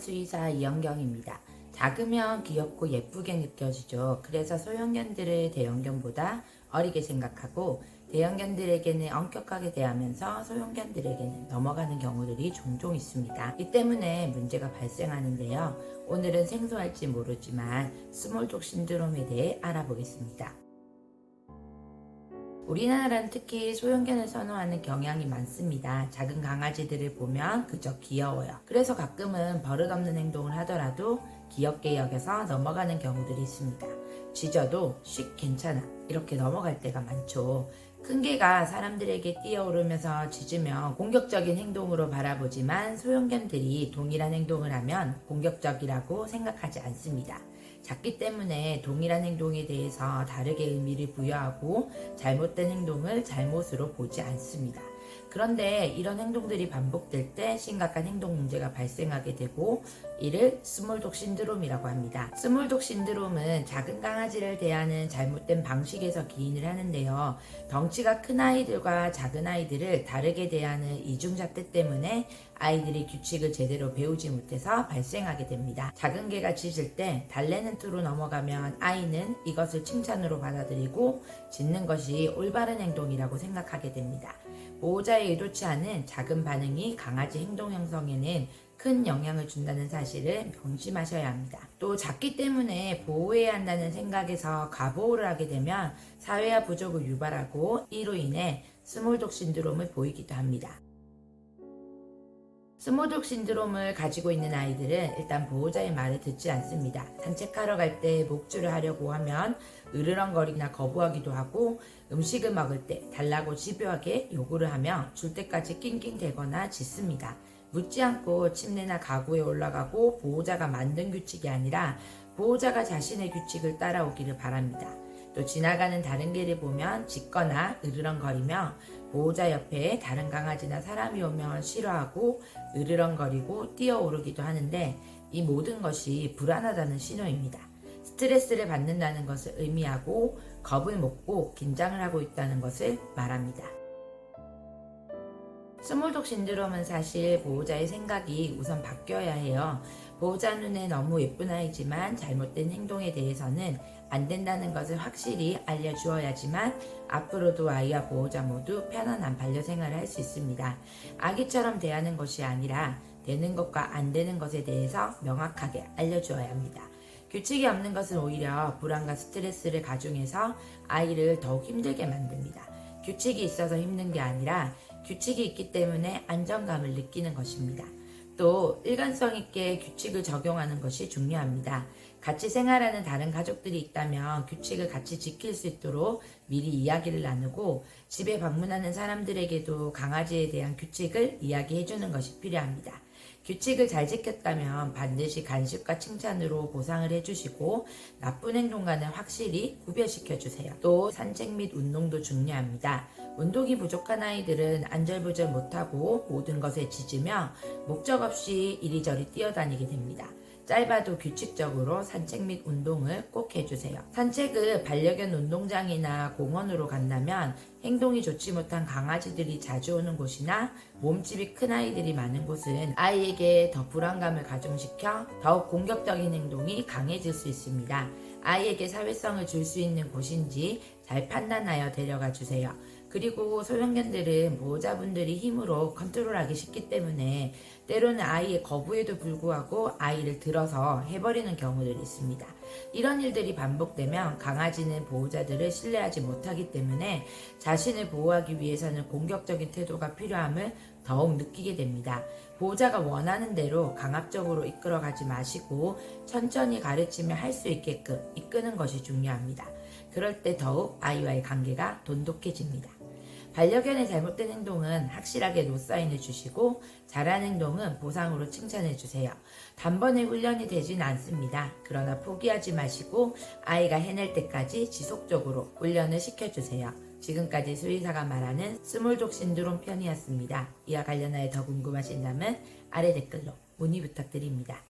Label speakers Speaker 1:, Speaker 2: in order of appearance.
Speaker 1: 수의사 이영경입니다. 작으면 귀엽고 예쁘게 느껴지죠. 그래서 소형견들을 대형견보다 어리게 생각하고 대형견들에게는 엄격하게 대하면서 소형견들에게는 넘어가는 경우들이 종종 있습니다. 이 때문에 문제가 발생하는데요. 오늘은 생소할지 모르지만 스몰독 신드롬에 대해 알아보겠습니다. 우리나라는 특히 소형견을 선호하는 경향이 많습니다. 작은 강아지들을 보면 그저 귀여워요. 그래서 가끔은 버릇없는 행동을 하더라도 귀엽게 여겨서 넘어가는 경우들이 있습니다. 짖어도 쉿 괜찮아 이렇게 넘어갈 때가 많죠. 큰 개가 사람들에게 뛰어오르면서 짖으면 공격적인 행동으로 바라보지만 소형견들이 동일한 행동을 하면 공격적이라고 생각하지 않습니다. 작기 때문에 동일한 행동에 대해서 다르게 의미를 부여하고 잘못된 행동을 잘못으로 보지 않습니다. 그런데 이런 행동들이 반복될 때 심각한 행동 문제가 발생하게 되고 이를 스몰독 신드롬이라고 합니다. 스몰독 신드롬은 작은 강아지를 대하는 잘못된 방식에서 기인을 하는데요. 덩치가 큰 아이들과 작은 아이들을 다르게 대하는 이중잣대 때문에 아이들이 규칙을 제대로 배우지 못해서 발생하게 됩니다. 작은 개가 짖을 때 달래는 투로 넘어가면 아이는 이것을 칭찬으로 받아들이고 짖는 것이 올바른 행동이라고 생각하게 됩니다. 보호자의 의도치 않은 작은 반응이 강아지 행동 형성에는 큰 영향을 준다는 사실을 명심하셔야 합니다. 또 작기 때문에 보호해야 한다는 생각에서 과보호를 하게 되면 사회화 부족을 유발하고 이로 인해 스몰독 신드롬을 보이기도 합니다. 스몰독 신드롬을 가지고 있는 아이들은 일단 보호자의 말을 듣지 않습니다. 산책하러 갈 때 목줄을 하려고 하면 으르렁거리나 거부하기도 하고 음식을 먹을 때 달라고 집요하게 요구를 하며 줄 때까지 낑낑대거나 짖습니다. 묻지 않고 침대나 가구에 올라가고 보호자가 만든 규칙이 아니라 보호자가 자신의 규칙을 따라오기를 바랍니다. 또 지나가는 다른 개를 보면 짖거나 으르렁거리며 보호자 옆에 다른 강아지나 사람이 오면 싫어하고 으르렁거리고 뛰어오르기도 하는데 이 모든 것이 불안하다는 신호입니다. 스트레스를 받는다는 것을 의미하고 겁을 먹고 긴장을 하고 있다는 것을 말합니다. 스몰독 신드롬은 사실 보호자의 생각이 우선 바뀌어야 해요. 보호자 눈에 너무 예쁜 아이지만 잘못된 행동에 대해서는 안 된다는 것을 확실히 알려주어야지만 앞으로도 아이와 보호자 모두 편안한 반려생활을 할 수 있습니다. 아기처럼 대하는 것이 아니라 되는 것과 안 되는 것에 대해서 명확하게 알려주어야 합니다. 규칙이 없는 것은 오히려 불안과 스트레스를 가중해서 아이를 더욱 힘들게 만듭니다. 규칙이 있어서 힘든 게 아니라 규칙이 있기 때문에 안정감을 느끼는 것입니다. 또 일관성 있게 규칙을 적용하는 것이 중요합니다. 같이 생활하는 다른 가족들이 있다면 규칙을 같이 지킬 수 있도록 미리 이야기를 나누고 집에 방문하는 사람들에게도 강아지에 대한 규칙을 이야기해 주는 것이 필요합니다. 규칙을 잘 지켰다면 반드시 간식과 칭찬으로 보상을 해주시고 나쁜 행동과는 확실히 구별시켜 주세요. 또 산책 및 운동도 중요합니다. 운동이 부족한 아이들은 안절부절 못하고 모든 것에 짖으며 목적 없이 이리저리 뛰어다니게 됩니다. 짧아도 규칙적으로 산책 및 운동을 꼭 해주세요. 산책을 반려견 운동장이나 공원으로 간다면 행동이 좋지 못한 강아지들이 자주 오는 곳이나 몸집이 큰 아이들이 많은 곳은 아이에게 더 불안감을 가중시켜 더욱 공격적인 행동이 강해질 수 있습니다. 아이에게 사회성을 줄 수 있는 곳인지 잘 판단하여 데려가 주세요. 그리고 소형견들은 보호자분들이 힘으로 컨트롤하기 쉽기 때문에 때로는 아이의 거부에도 불구하고 아이를 들어서 해버리는 경우들이 있습니다. 이런 일들이 반복되면 강아지는 보호자들을 신뢰하지 못하기 때문에 자신을 보호하기 위해서는 공격적인 태도가 필요함을 더욱 느끼게 됩니다. 보호자가 원하는 대로 강압적으로 이끌어가지 마시고 천천히 가르치며 할 수 있게끔 이끄는 것이 중요합니다. 그럴 때 더욱 아이와의 관계가 돈독해집니다. 반려견의 잘못된 행동은 확실하게 노사인을 주시고 잘한 행동은 보상으로 칭찬해 주세요. 단번에 훈련이 되진 않습니다. 그러나 포기하지 마시고 아이가 해낼 때까지 지속적으로 훈련을 시켜주세요. 지금까지 수의사가 말하는 스몰독 신드롬 편이었습니다. 이와 관련하여 더 궁금하신다면 아래 댓글로 문의 부탁드립니다.